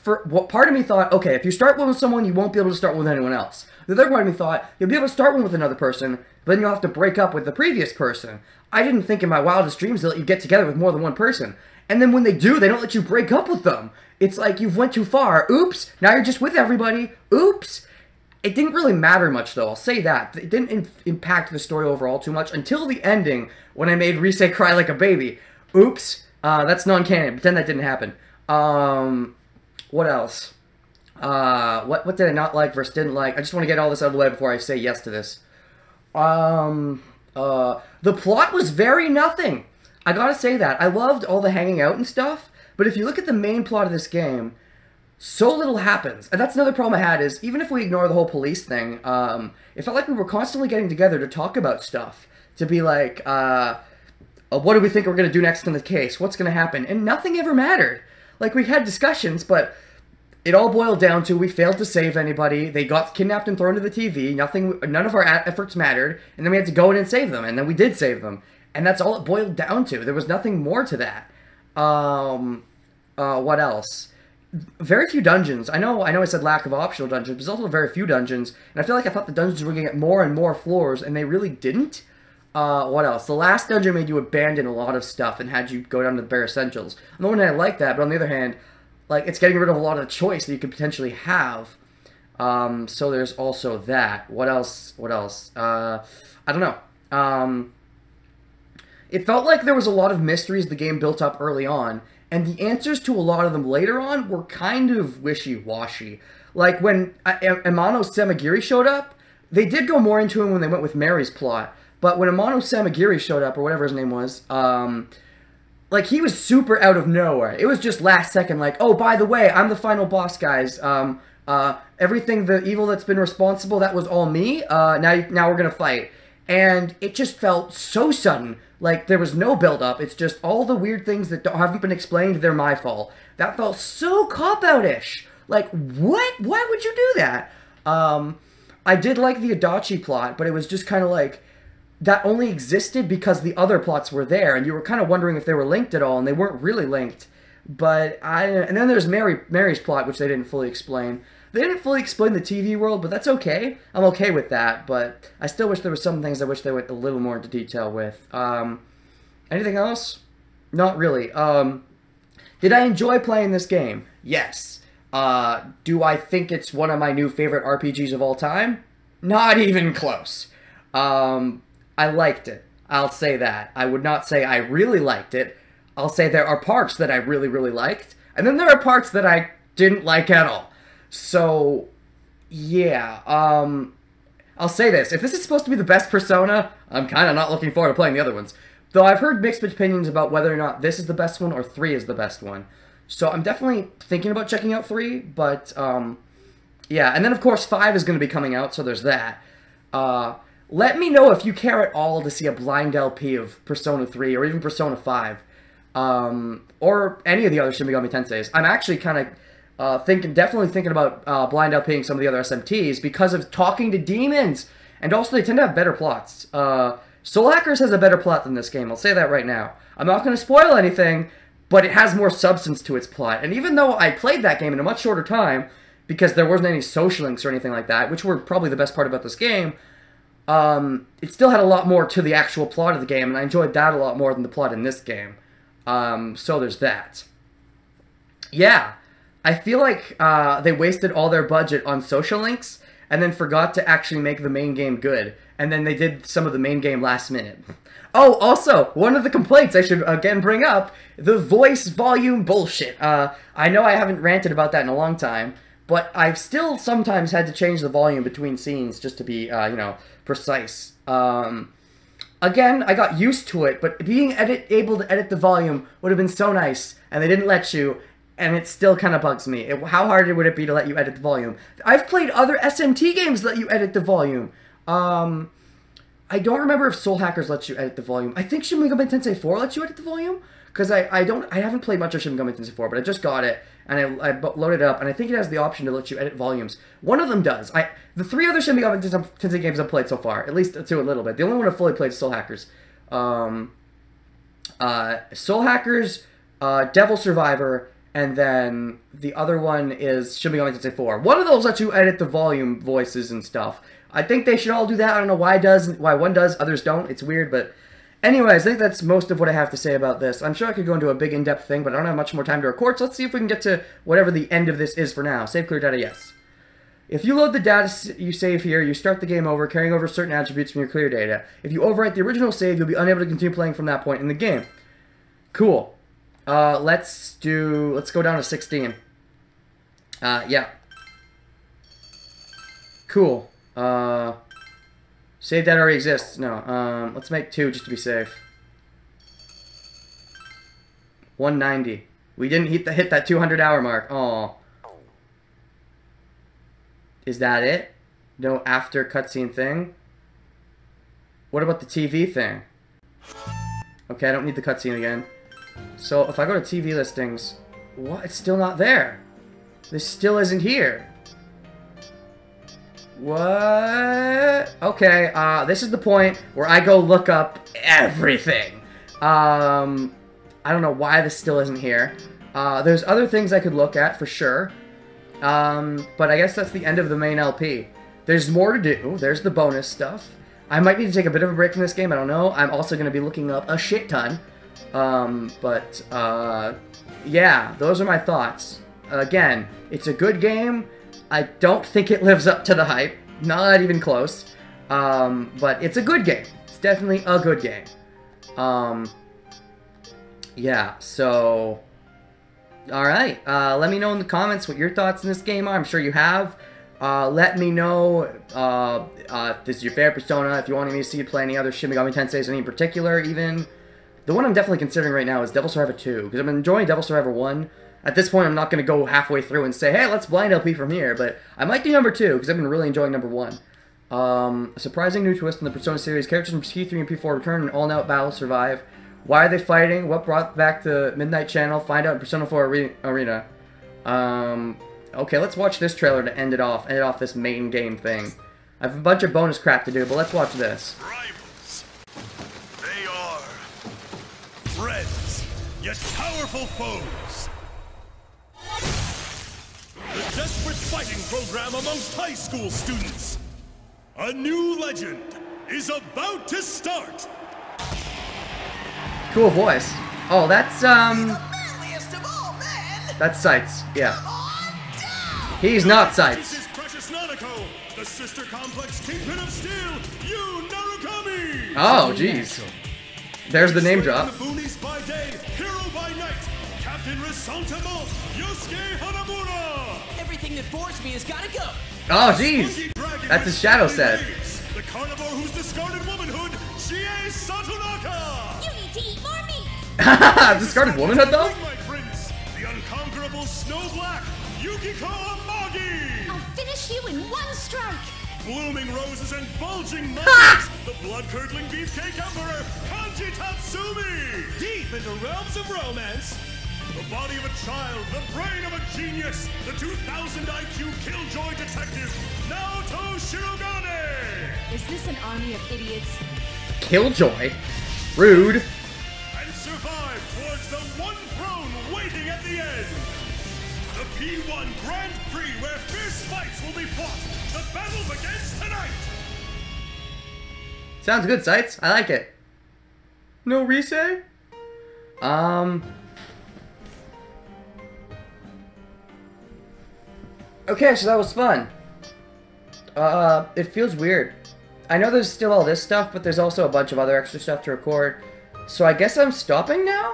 part of me thought, okay, if you start one with someone, you won't be able to start one with anyone else. The other part of me thought, you'll be able to start one with another person, but then you'll have to break up with the previous person. I didn't think in my wildest dreams they let you get together with more than one person. And then when they do, they don't let you break up with them. It's like, you've went too far. Oops, now you're just with everybody. Oops. It didn't really matter much, though, I'll say that. It didn't impact the story overall too much until the ending, when I made Rise cry like a baby. Oops, that's non-canon. Pretend that didn't happen. What else? What did I not like versus didn't like? I just want to get all this out of the way before I say yes to this. The plot was very nothing. I gotta say that. I loved all the hanging out and stuff, but if you look at the main plot of this game, so little happens. And that's another problem I had, is even if we ignore the whole police thing, it felt like we were constantly getting together to talk about stuff. To be like, what do we think we're going to do next in the case? What's going to happen? And nothing ever mattered. Like, we had discussions, but it all boiled down to we failed to save anybody. They got kidnapped and thrown to the TV. None of our efforts mattered. And then we had to go in and save them. And then we did save them. And that's all it boiled down to. There was nothing more to that. What else? Very few dungeons. I know I said lack of optional dungeons, but there's also very few dungeons. And I feel like I thought the dungeons were going to get more and more floors, and they really didn't. What else? The last dungeon made you abandon a lot of stuff and had you go down to the bare essentials. On the one hand, I like that, but on the other hand, like, it's getting rid of a lot of the choice that you could potentially have. So there's also that. What else? I don't know. It felt like there was a lot of mysteries the game built up early on, and the answers to a lot of them later on were kind of wishy-washy. Like, when Amano Samagiri showed up, they did go more into him when they went with Mary's plot. But when Amano Samagiri showed up, or whatever his name was, like, he was super out of nowhere. It was just last second, like, oh, by the way, I'm the final boss, guys. Everything, the evil that's been responsible, that was all me. Now we're gonna fight. And it just felt so sudden. Like, there was no build-up. It's just all the weird things that haven't been explained, they're my fault. That felt so cop-out-ish. Like, what? Why would you do that? I did like the Adachi plot, but it was just kind of like, that only existed because the other plots were there, and you were kind of wondering if they were linked at all, and they weren't really linked. But and then there's Mary's plot, which they didn't fully explain. They didn't fully explain the TV world, but that's okay. I'm okay with that, but I still wish there were some things I wish they went a little more into detail with. Anything else? Not really. Did I enjoy playing this game? Yes. Do I think it's one of my new favorite RPGs of all time? Not even close. I liked it. I'll say that. I would not say I really liked it. I'll say there are parts that I really, really liked, and then there are parts that I didn't like at all. So, yeah, I'll say this. If this is supposed to be the best Persona, I'm kind of not looking forward to playing the other ones. Though I've heard mixed opinions about whether or not this is the best one or 3 is the best one. So I'm definitely thinking about checking out 3, but, yeah. And then, of course, 5 is going to be coming out, so there's that. Let me know if you care at all to see a blind LP of Persona 3 or even Persona 5. Or any of the other Shin Megami Tenseis. I'm actually kind of definitely thinking about blind LPing some of the other SMTs because of talking to demons. And also, they tend to have better plots. Soul Hackers has a better plot than this game, I'll say that right now. I'm not going to spoil anything, but it has more substance to its plot. And even though I played that game in a much shorter time, because there wasn't any social links or anything like that, which were probably the best part about this game, it still had a lot more to the actual plot of the game, and I enjoyed that a lot more than the plot in this game. So there's that. Yeah, I feel like they wasted all their budget on social links, and then forgot to actually make the main game good. And then they did some of the main game last minute. Oh, also, one of the complaints I should again bring up, the voice volume bullshit. I know I haven't ranted about that in a long time, but I've still sometimes had to change the volume between scenes just to be, you know, precise. Again, I got used to it, but being able to edit the volume would have been so nice, and they didn't let you, and it still kind of bugs me. How hard would it be to let you edit the volume? I've played other SMT games that let you edit the volume. I don't remember if Soul Hackers lets you edit the volume. I think Shin Megami Tensei 4 lets you edit the volume, because I haven't played much of Shin Megami Tensei 4, but I just got it, and I loaded it up, and I think it has the option to let you edit volumes. One of them does. The 3 other Shin Megami Tensei games I've played so far, at least 2 a little bit. The only one I've fully played is Soul Hackers. Soul Hackers, Devil Survivor, and then the other one is Shin Megami Tensei 4. One of those lets you edit the volume voices and stuff. I think they should all do that. I don't know why one does, others don't. It's weird, but anyways, I think that's most of what I have to say about this. I'm sure I could go into a big in-depth thing, but I don't have much more time to record, so let's see if we can get to whatever the end of this is for now. Save clear data, yes. If you load the data you save here, you start the game over, carrying over certain attributes from your clear data. If you overwrite the original save, you'll be unable to continue playing from that point in the game. Cool. Let's go down to 16. Yeah. Cool. Save data already exists. No. Let's make 2 just to be safe. 190. We didn't hit that 200-hour mark. Aw. Is that it? No after cutscene thing? What about the TV thing? Okay, I don't need the cutscene again. So, if I go to TV listings... What? It's still not there. This still isn't here. What? Okay, this is the point where I go look up everything. I don't know why this still isn't here. There's other things I could look at, for sure. But I guess that's the end of the main LP. There's more to do. There's the bonus stuff. I might need to take a bit of a break from this game, I don't know. I'm also going to be looking up a shit ton. Yeah, those are my thoughts. Again, it's a good game. I don't think it lives up to the hype. Not even close. But it's a good game. It's definitely a good game. Yeah, so... Alright, let me know in the comments what your thoughts on this game are. I'm sure you have. Let me know if this is your favorite Persona, if you want me to see you play any other Shin Megami Tenseis, any in particular, even. The one I'm definitely considering right now is Devil Survivor 2, because I've been enjoying Devil Survivor 1. At this point, I'm not going to go halfway through and say, hey, let's blind LP from here, but I might do number 2, because I've been really enjoying number 1. A surprising new twist in the Persona series. Characters from P3 and P4 return in all-out battle survive. Why are they fighting? What brought back the Midnight Channel? Find out in Persona 4 Arena. Okay, let's watch this trailer to end it off this main game thing. I have a bunch of bonus crap to do, but let's watch this. Rivals. They are friends, yet powerful foes. The desperate fighting program amongst high school students. A new legend is about to start. Cool voice. Oh, that's Manliest of all men! that's Sights. Yeah. He's not Sights. This is Precious Nanako, the sister complex kingpin of steel, Yu Narukami. Oh, jeez. There's the name drop. The boonies by day, hero by night. Captain Resentable, Yosuke Hanamura. Everything that bores me has gotta go. Oh, jeez. Monkey Dragon That's his shadow with set. waves. The carnivore who's discarded womanhood, Chie Satonaka. You need to eat more meat! Discarded womanhood though? Moonlight Prince, the unconquerable Snow Black, Yukiko Amagi. I'll finish you in one strike! Blooming roses and bulging muscles, the blood-curdling beefcake emperor, Kanji Tatsumi! Deep into realms of romance, the body of a child, the brain of a genius, the 2000 IQ killjoy detective, Naoto Shirogane! Is this an army of idiots? Killjoy? Rude. And survive towards the one throne waiting at the end! The P1 Grand Prix where fierce fights will be fought! The battle begins tonight! Sounds good, Sights. I like it. No Rise? Okay, so that was fun. It feels weird. I know there's still all this stuff, but there's also a bunch of other extra stuff to record. So I guess I'm stopping now?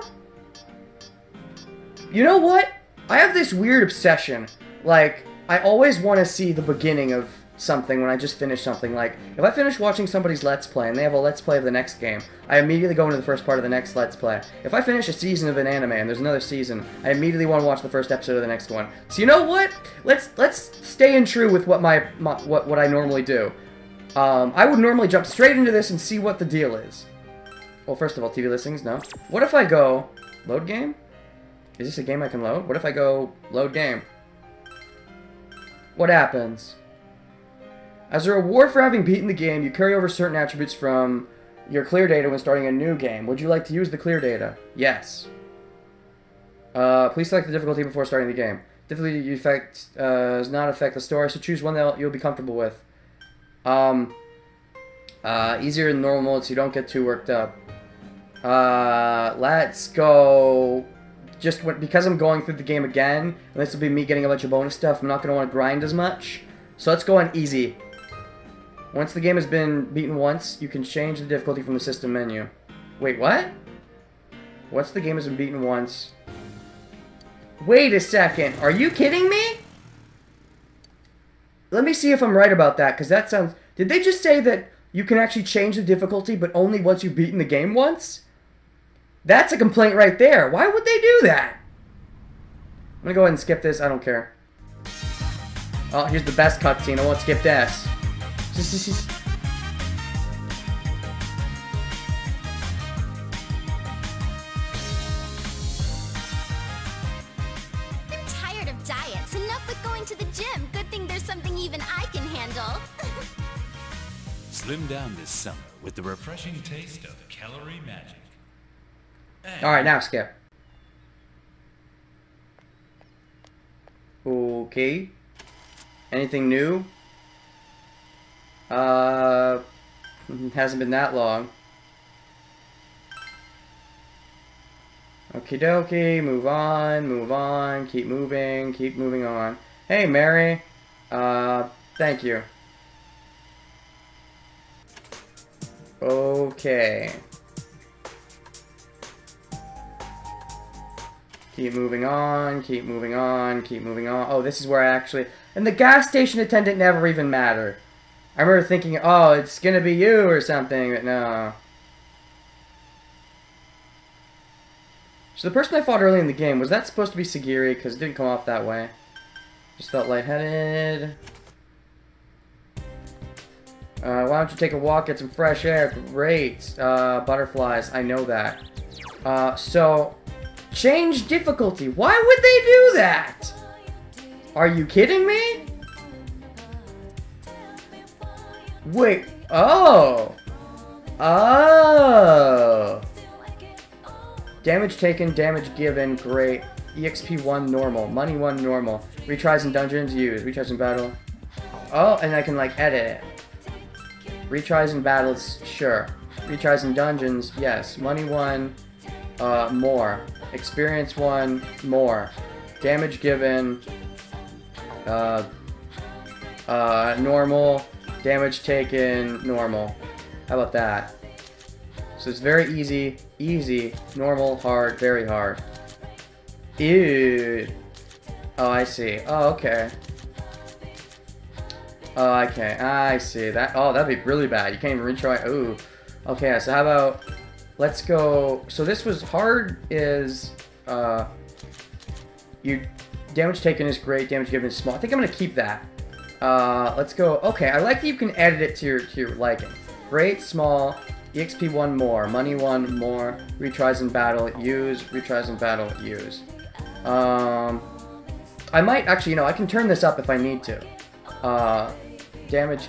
You know what? I have this weird obsession. Like, I always want to see the beginning of something when I just finish something. Like, if I finish watching somebody's Let's Play and they have a Let's Play of the next game, I immediately go into the first part of the next Let's Play. If I finish a season of an anime and there's another season, I immediately want to watch the first episode of the next one. So you know what? Let's stay in true with what what I normally do. I would normally jump straight into this and see what the deal is. Well, first of all, TV listings, no. What if I go load game? Is this a game I can load? What if I go load game? What happens? As a reward for having beaten the game, you carry over certain attributes from your clear data when starting a new game. Would you like to use the clear data? Yes. Please select the difficulty before starting the game. Difficulty does not affect the story, so choose one that you'll be comfortable with. Easier than normal so you don't get too worked up. Let's go... because I'm going through the game again, and this will be me getting a bunch of bonus stuff, I'm not going to want to grind as much. So let's go on easy. Once the game has been beaten once, you can change the difficulty from the system menu. Wait, what? Once the game has been beaten once... Wait a second, are you kidding me? Let me see if I'm right about that, because that sounds... Did they just say that you can actually change the difficulty, but only once you've beaten the game once? That's a complaint right there. Why would they do that? I'm gonna go ahead and skip this. I don't care. Oh, here's the best cutscene. I won't skip this. I'm tired of diets. Enough with going to the gym. Good thing there's something even I can handle. Slim down this summer with the refreshing taste of Calorie Magic. Alright, now skip. Okay. Anything new? Hasn't been that long. Okie dokie, move on, keep moving on. Hey, Mary. Thank you. Okay. Keep moving on. Oh, this is where I actually... And the gas station attendant never even mattered. I remember thinking, oh, it's gonna be you or something, but no. So the person I fought early in the game, was that supposed to be Sagiri? Because it didn't come off that way. Just felt lightheaded. Why don't you take a walk, get some fresh air? Great. Butterflies, I know that. So... Change difficulty. Why would they do that? Are you kidding me? Wait. Oh. Oh. Damage taken, damage given. Great. EXP 1 normal. Money 1 normal. Retries in dungeons, use. Retries in battle. Oh, and I can like edit it. Retries in battles, sure. Retries in dungeons, yes. Money 1, more. Experience 1, more. Damage given, normal. Damage taken, normal. How about that? So it's very easy, normal, hard, very hard. Ew. Oh, I see. Oh, okay. Oh, okay. I see. That'd be really bad. You can't even retry. Ooh. Okay, so how about... Let's go... So this was hard is... Damage taken is great, damage given is small. I think I'm gonna keep that. Let's go... Okay, I like that you can edit it to your liking. Great, small... EXP 1 more, money 1 more, retries in battle, use, retries in battle, use. I might, actually, you know, I can turn this up if I need to. Damage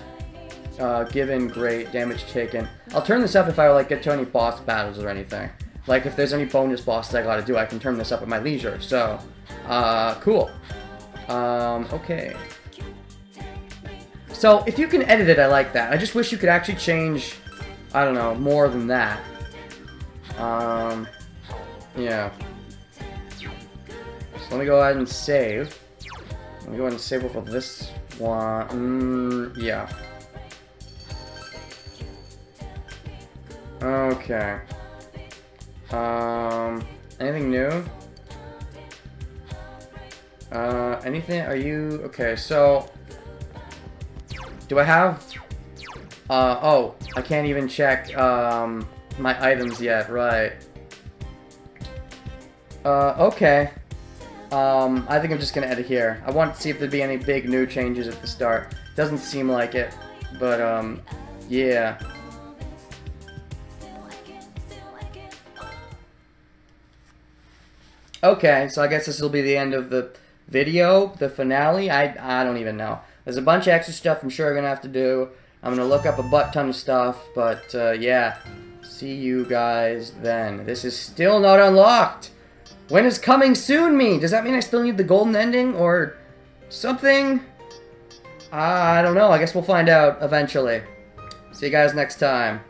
given, great, damage taken. I'll turn this up if I, like, get to any boss battles or anything. Like, if there's any bonus bosses I gotta do, I can turn this up at my leisure, so, cool. Okay. So, if you can edit it, I like that. I just wish you could actually change... I don't know, more than that. Yeah. So let me go ahead and save. Let me go ahead and save with this one. Yeah. Okay. Anything new? Anything? Are you... Okay, so... Do I have... oh, I can't even check, my items yet, right. Okay. I think I'm just gonna edit here. I want to see if there'd be any big new changes at the start. Doesn't seem like it, but, yeah. Okay, so I guess this will be the end of the video, the finale. I don't even know. There's a bunch of extra stuff I'm sure I'm gonna have to do. I'm gonna look up a butt-ton of stuff, but, yeah. See you guys then. This is still not unlocked! When is coming soon mean? Does that mean I still need the golden ending, or something? I don't know. I guess we'll find out eventually. See you guys next time.